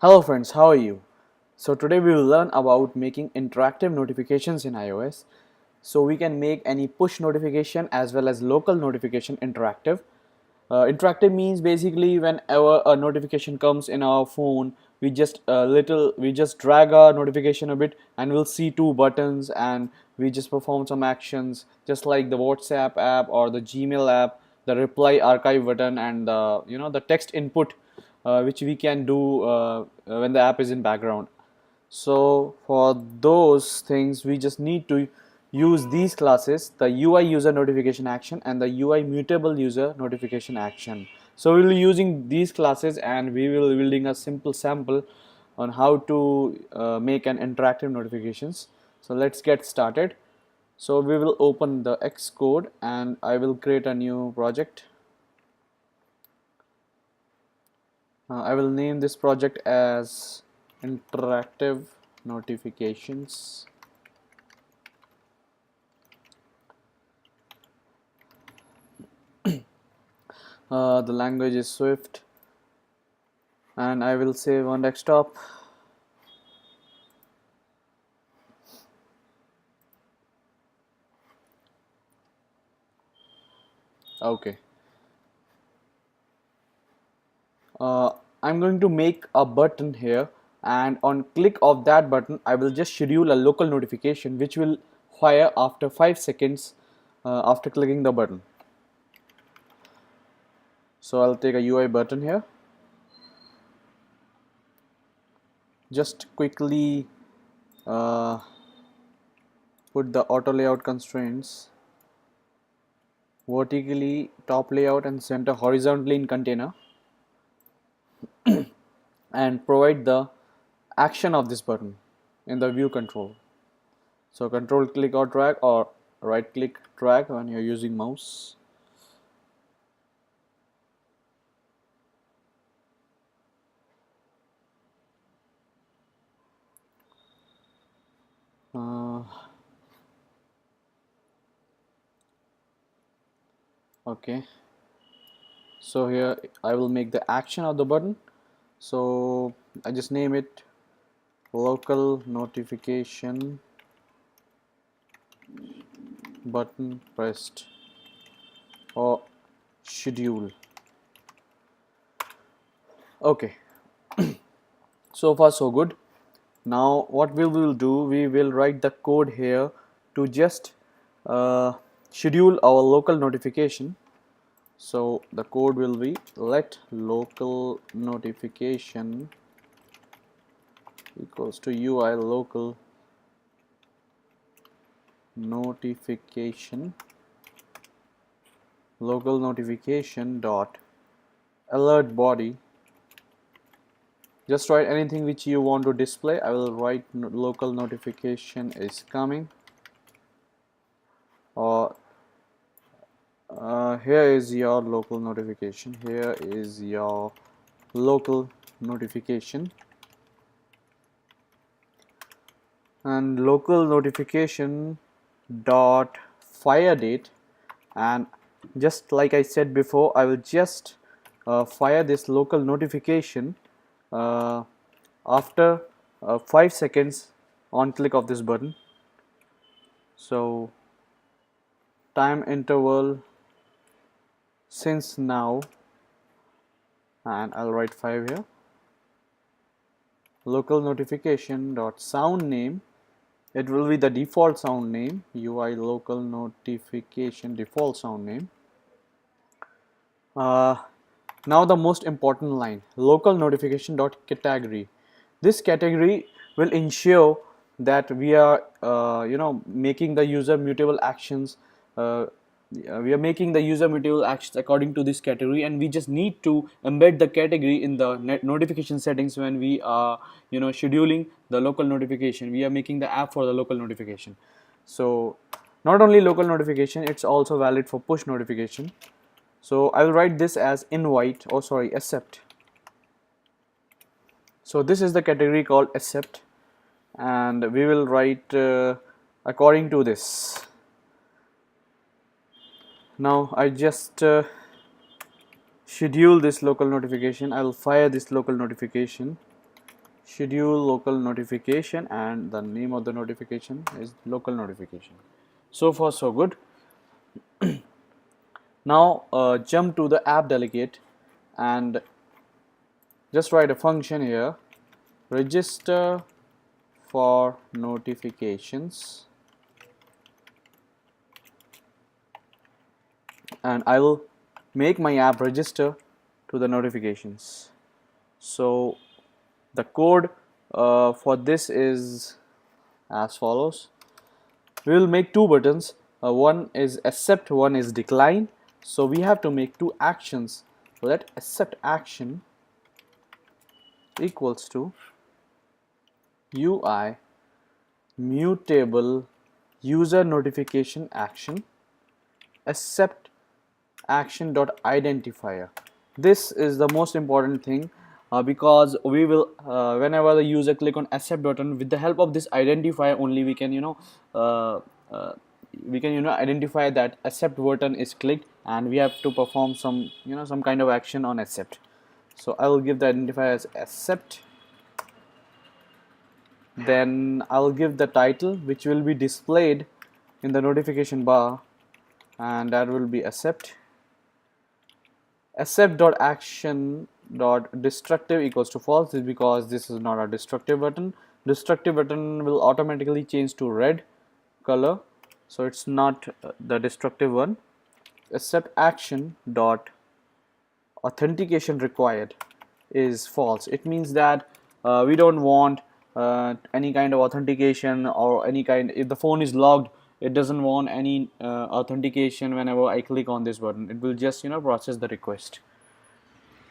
Hello friends, how are you? So today we will learn about making interactive notifications in iOS. So we can make any push notification as well as local notification interactive. Interactive means basically whenever a notification comes in our phone, we just drag our notification a bit and we'll see two buttons and we just perform some actions just like the WhatsApp app or the Gmail app, the reply archive button and the text input which we can do when the app is in background. So for those things we just need to use these classes, the UI user notification action and the UI mutable user notification action. So we will be using these classes and we will be building a simple sample on how to make an interactive notifications. So let's get started. So we will open the Xcode and I will create a new project. I will name this project as interactive notifications. The language is Swift and I will save on desktop. Okay. I'm going to make a button here and on click of that button I will just schedule a local notification which will fire after 5 seconds after clicking the button. So I'll take a UI button here. Just quickly put the auto layout constraints vertically, top layout and center horizontally in container and provide the action of this button in the view control. So control click or drag or right click drag when you're using mouse. Okay, so here I will make the action of the button. So I just name it local notification button pressed or schedule. Okay, so far so good. Now what we will do, we will write the code here to just schedule our local notification. So the code will be let local notification equals to UI local notification dot alert body. Just write anything which you want to display. I will write local notification is coming, or here is your local notification. Here is your local notification, and local notification dot fire date, and just like I said before, I will just fire this local notification after 5 seconds on click of this button. So time interval since now, and I'll write 5 here. Local notification dot sound name, it will be the default sound name, UI local notification default sound name. Now the most important line, local notification dot category. This category will ensure that we are making the user mutable actions. We are making the user mutable actions according to this category, and we just need to embed the category in the notification settings when we are scheduling the local notification. We are making the app for the local notification. So not only local notification, it's also valid for push notification. So I will write this as invite, or sorry, accept. So this is the category called accept, and we will write according to this. Now I just schedule this local notification. I will fire this local notification schedule local notification, and the name of the notification is local notification. So far so good. Now jump to the app delegate and just write a function here, register for notifications, and I will make my app register to the notifications. So the code for this is as follows. We will make two buttons, one is accept, one is decline. So we have to make two actions. Let accept action equals to UI mutable user notification action accept action dot identifier. This is the most important thing because we will whenever the user click on accept button, with the help of this identifier only we can uh, uh, identify that accept button is clicked and we have to perform some some kind of action on accept. So I will give the identifier as accept, then I'll give the title which will be displayed in the notification bar, and that will be accept dot action dot destructive equals to false. This is because this is not a destructive button. Destructive button will automatically change to red color, so it's not the destructive one. Accept action dot authentication required is false. It means that we don't want any kind of authentication or any kind. If the phone is logged, it doesn't want any authentication. Whenever I click on this button, it will just process the request.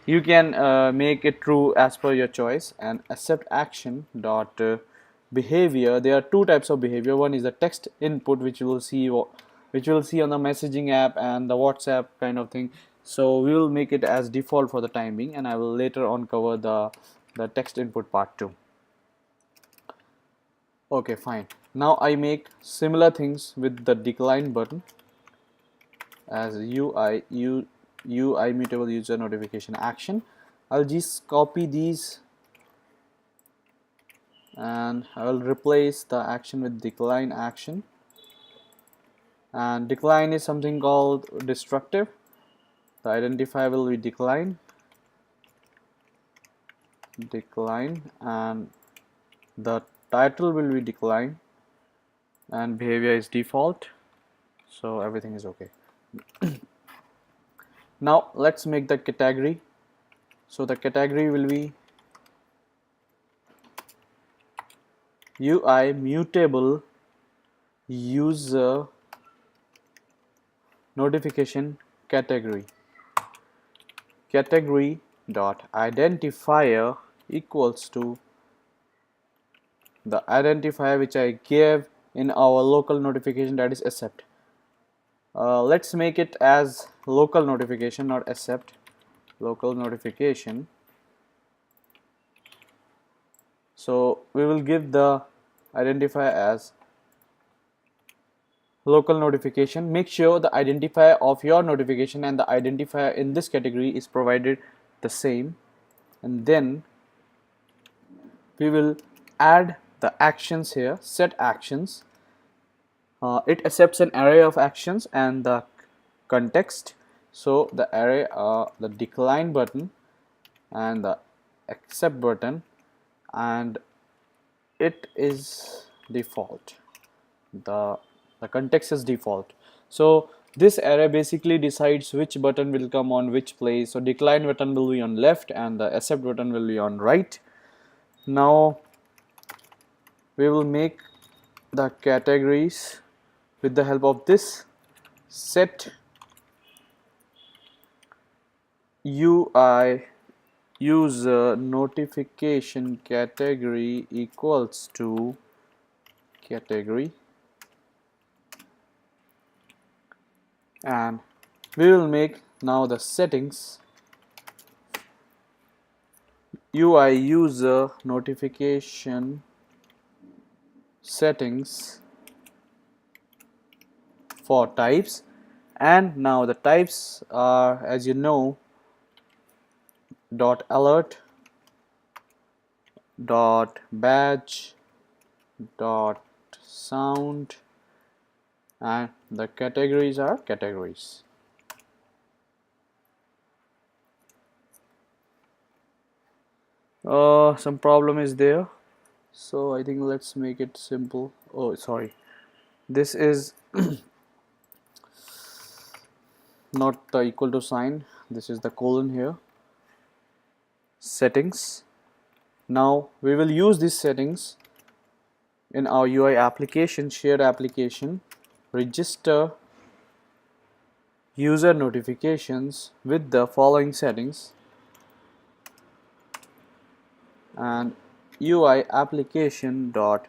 You can make it true as per your choice. And accept action dot behavior, there are two types of behavior. One is the text input, which you will see on the messaging app and the WhatsApp kind of thing. So we will make it as default for the time being, and I will later on cover the text input part too. Okay, fine. Now I make similar things with the decline button as UI mutable user notification action. I'll just copy these and I will replace the action with decline action. And decline is something called destructive. The identifier will be decline, and the title will be decline, and behavior is default, so everything is okay. Now let's make the category. So the category will be UI mutable user notification category dot identifier equals to the identifier which I gave in our local notification, that is accept. Let's make it as local notification, not accept, local notification. So we will give the identifier as local notification. Make sure the identifier of your notification and the identifier in this category is provided the same, and then we will add the actions here, set actions. It accepts an array of actions and the context. So the array the decline button and the accept button, and it is default. The context is default. So this array basically decides which button will come on which place. So decline button will be on left and the accept button will be on right. Now we will make the categories with the help of this set UI user notification category equals to category, and we will make now the settings UI user notification settings for types. And now the types are, as you know, dot alert, dot badge dot sound, and the categories are categories. Some problem is there, so I think let's make it simple. Oh, sorry, this is not the equal to sign, this is the colon here. Settings. Now we will use these settings in our UI application, shared application, register user notifications with the following settings, and UI application dot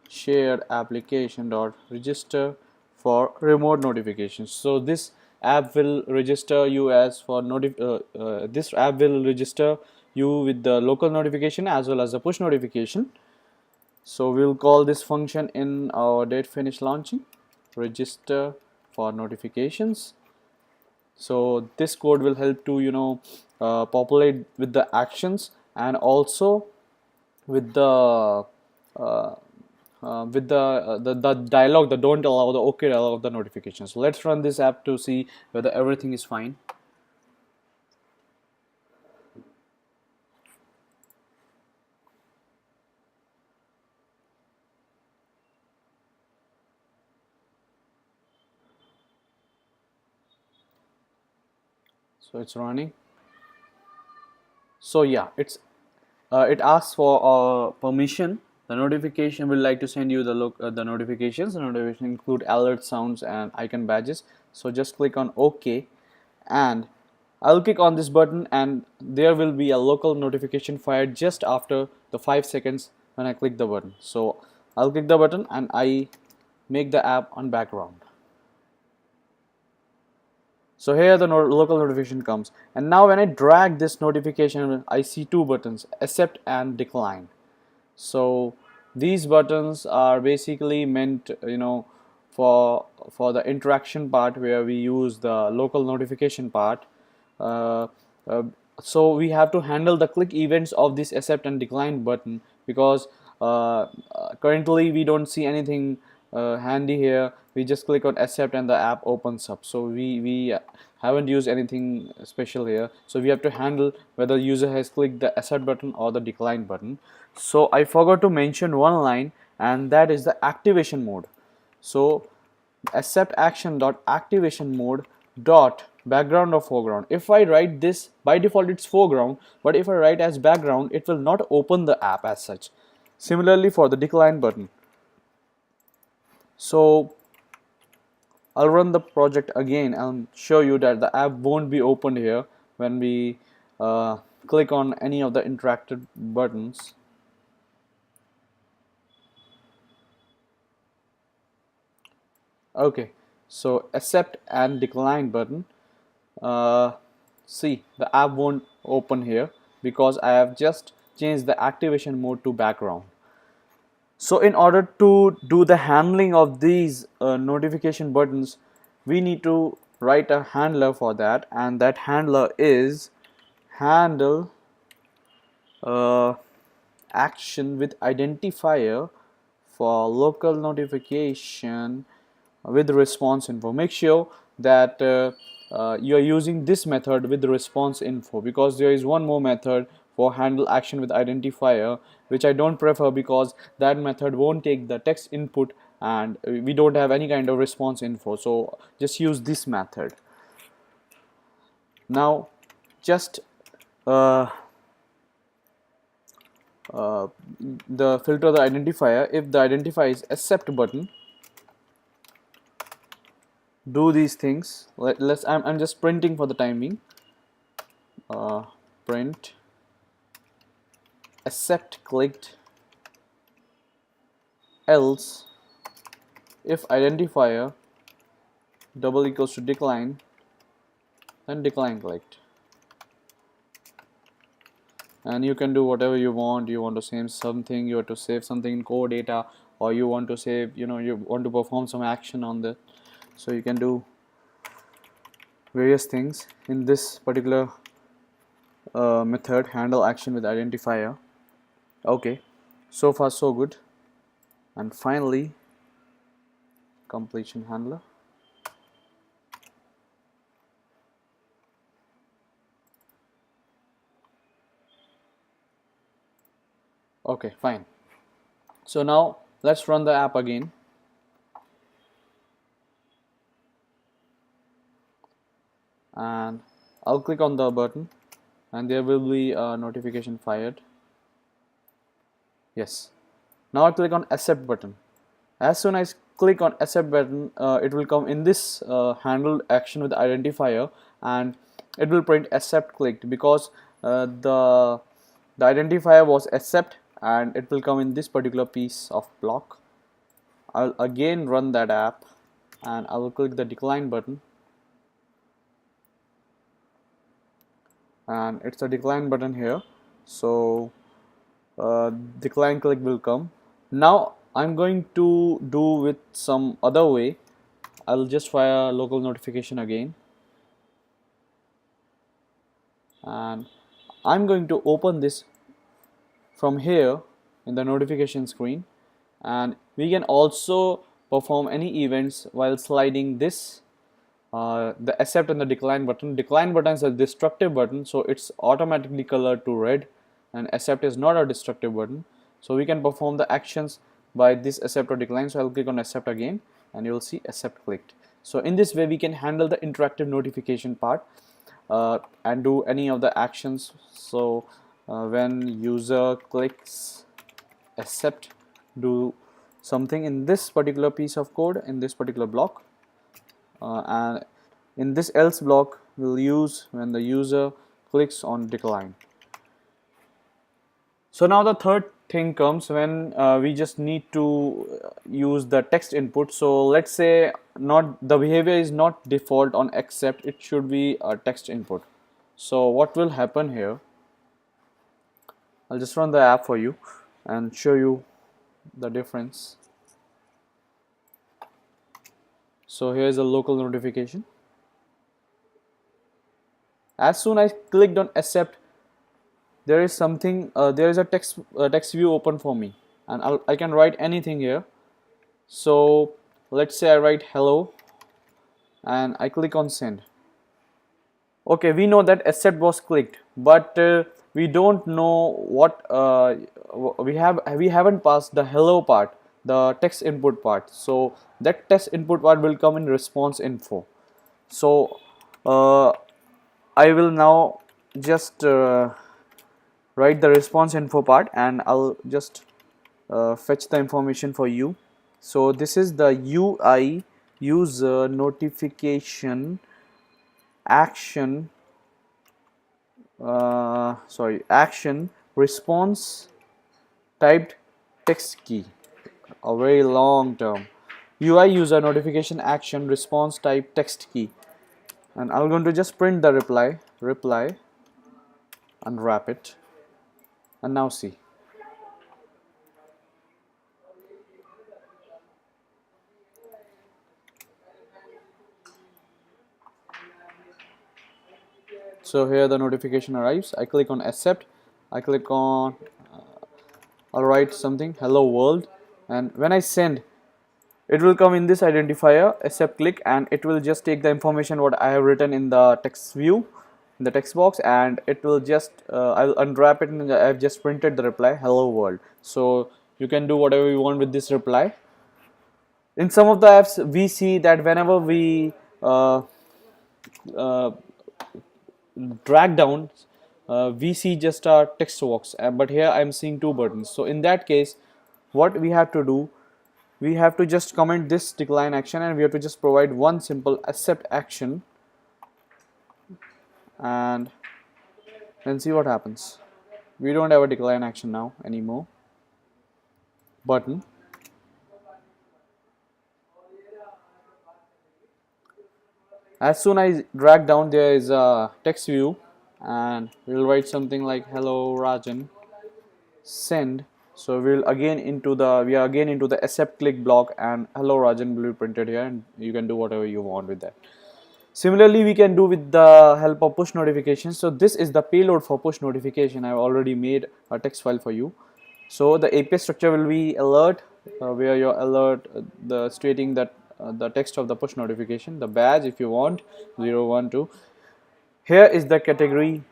shared application dot register for remote notifications. So this app will register you as for this app will register you with the local notification as well as the push notification. So we'll call this function in our date finish launching, register for notifications. So this code will help to populate with the actions and also with the the dialog, the don't allow, the okay allow the notifications. So let's run this app to see whether everything is fine. So it's running. So yeah, it asks for permission. The notification will like to send you the notifications. The notification include alert sounds and icon badges. So just click on OK, and I'll click on this button, and there will be a local notification fired just after the 5 seconds when I click the button. So I'll click the button and I make the app on background. So here the local notification comes, and now when I drag this notification, I see two buttons, accept and decline. So these buttons are basically meant for the interaction part, where we use the local notification part. uh, uh, so we have to handle the click events of this accept and decline button, because currently we don't see anything handy here. We just click on accept and the app opens up, so we haven't used anything special here. So we have to handle whether user has clicked the accept button or the decline button. So I forgot to mention one line, and that is the activation mode. So accept action dot activation mode dot background or foreground. If I write this, by default it's foreground, but if I write as background, it will not open the app as such. Similarly for the decline button. So I'll run the project again and show you that the app won't be opened here when we click on any of the interactive buttons. Okay, so accept and decline button. See, the app won't open here because I have just changed the activation mode to background. So in order to do the handling of these notification buttons, we need to write a handler for that, and that handler is handle action with identifier for local notification with response info. Make sure that you are using this method with the response info, because there is one more method for handle action with identifier which I don't prefer, because that method won't take the text input and we don't have any kind of response info. So just use this method. Now just the filter the identifier. If the identifier is accept button, do these things. I'm just printing for the time being. Print accept clicked, else if identifier double equals to decline, then decline clicked. And you can do whatever you want. You want to save something, you want to save something in core data, or you want to save, you want to perform some action on that. So you can do various things in this particular method, handle action with identifier. Okay, so far so good. And finally, completion handler. Okay, fine. So now let's run the app again. And I'll click on the button and there will be a notification fired. Yes. Now I click on accept button. As soon as I click on accept button, it will come in this handled action with identifier, and it will print accept clicked because the identifier was accept, and it will come in this particular piece of block. I'll again run that app and I will click the decline button, and it's a decline button here. So decline click will come. Now I'm going to do with some other way. I'll just fire local notification again, and I'm going to open this from here in the notification screen, and we can also perform any events while sliding this the accept and the decline button. Decline button is a destructive button, so it's automatically colored to red, and accept is not a destructive button, so we can perform the actions by this accept or decline. So I'll click on accept again and you'll see accept clicked. So in this way we can handle the interactive notification part and do any of the actions. So when user clicks accept, do something in this particular piece of code, in this particular block, and in this else block we'll use when the user clicks on decline. So now the third thing comes when we just need to use the text input. So let's say not the behavior is not default on accept, it should be a text input. So what will happen here, I'll just run the app for you and show you the difference. So here's a local notification. As soon as I clicked on accept, there is something, there is a text view open for me, and I can write anything here. So let's say I write hello and I click on send. Okay, we know that accept was clicked, but we don't know what we haven't passed the hello part, the text input part. So that text input part will come in response info. So I will now just write the response info part, and I'll just fetch the information for you. So this is the UI user notification action action response typed text key, a very long term. UI user notification action response type text key, and I'm going to just print the reply, unwrap it, and now see. So here the notification arrives. I click on accept. I click on I'll write something hello world, and when I send, it will come in this identifier accept click, and it will just take the information what I have written in the text view, in the text box, and it will just I'll unwrap it, and I've just printed the reply hello world. So you can do whatever you want with this reply. In some of the apps we see that whenever we uh, drag down, we see just a text box, but here I'm seeing two buttons. So in that case, what we have to do, we have to just comment this decline action, and we have to just provide one simple accept action, and then see what happens. We don't have a decline action now anymore button. As soon as I drag down, there is a text view, and we'll write something like hello Rajan, send. So we are again into the accept click block, and hello Rajan will be printed here, and you can do whatever you want with that. Similarly, we can do with the help of push notifications. So this is the payload for push notification. I've already made a text file for you. So the API structure will be alert, where your alert, the stating that the text of the push notification, the badge if you want, 0, 1, 2. Here is the category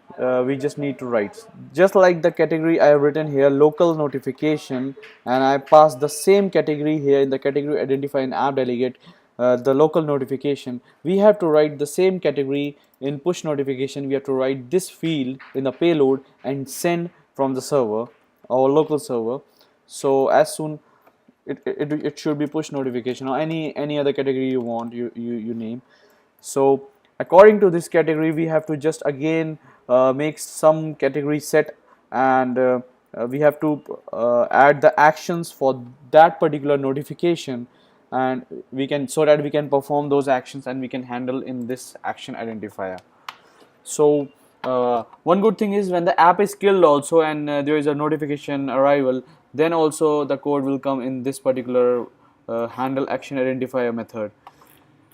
we just need to write. Just like the category I have written here, local notification, and I pass the same category here in the category identify in app delegate, the local notification. We have to write the same category in push notification. We have to write this field in the payload and send from the server, our local server. So as soon it should be push notification or any other category you want, you name. So according to this category, we have to just again make some category set, and we have to add the actions for that particular notification, and we can, so that we can perform those actions and we can handle in this action identifier. So one good thing is when the app is killed also, and there is a notification arrival, then also the code will come in this particular handle action identifier method.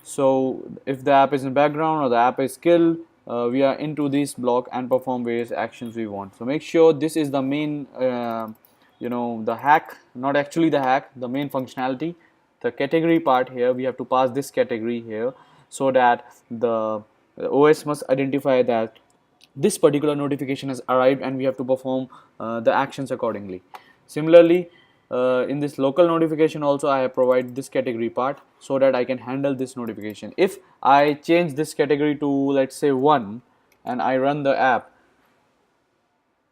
So if the app is in background or the app is killed, we are into this block and perform various actions we want. So make sure this is the main the hack, not actually the hack, the main functionality, the category part. Here we have to pass this category here, so that the OS must identify that this particular notification has arrived and we have to perform the actions accordingly. Similarly, in this local notification also I have provided this category part, so that I can handle this notification. If I change this category to, let's say, 1, and I run the app,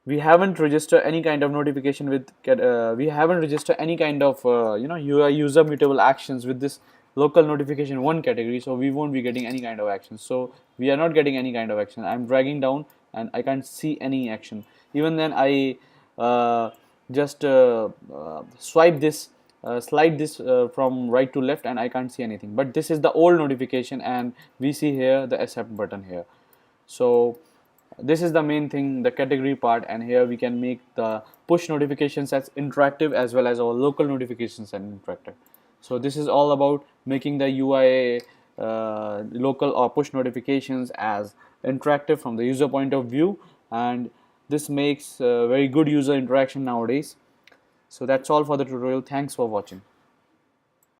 we haven't registered any kind of notification with we haven't registered any kind of UI user mutable actions with this local notification 1 category, so we won't be getting any kind of action. So we are not getting any kind of action. I'm dragging down and I can't see any action. Even then I just swipe this, slide this from right to left, and I can't see anything. But this is the old notification, and we see here the accept button here. So this is the main thing, the category part, and here we can make the push notifications as interactive as well as our local notifications as interactive. So this is all about making the UI local or push notifications as interactive from the user point of view, and this makes very good user interaction nowadays. So that's all for the tutorial. Thanks for watching.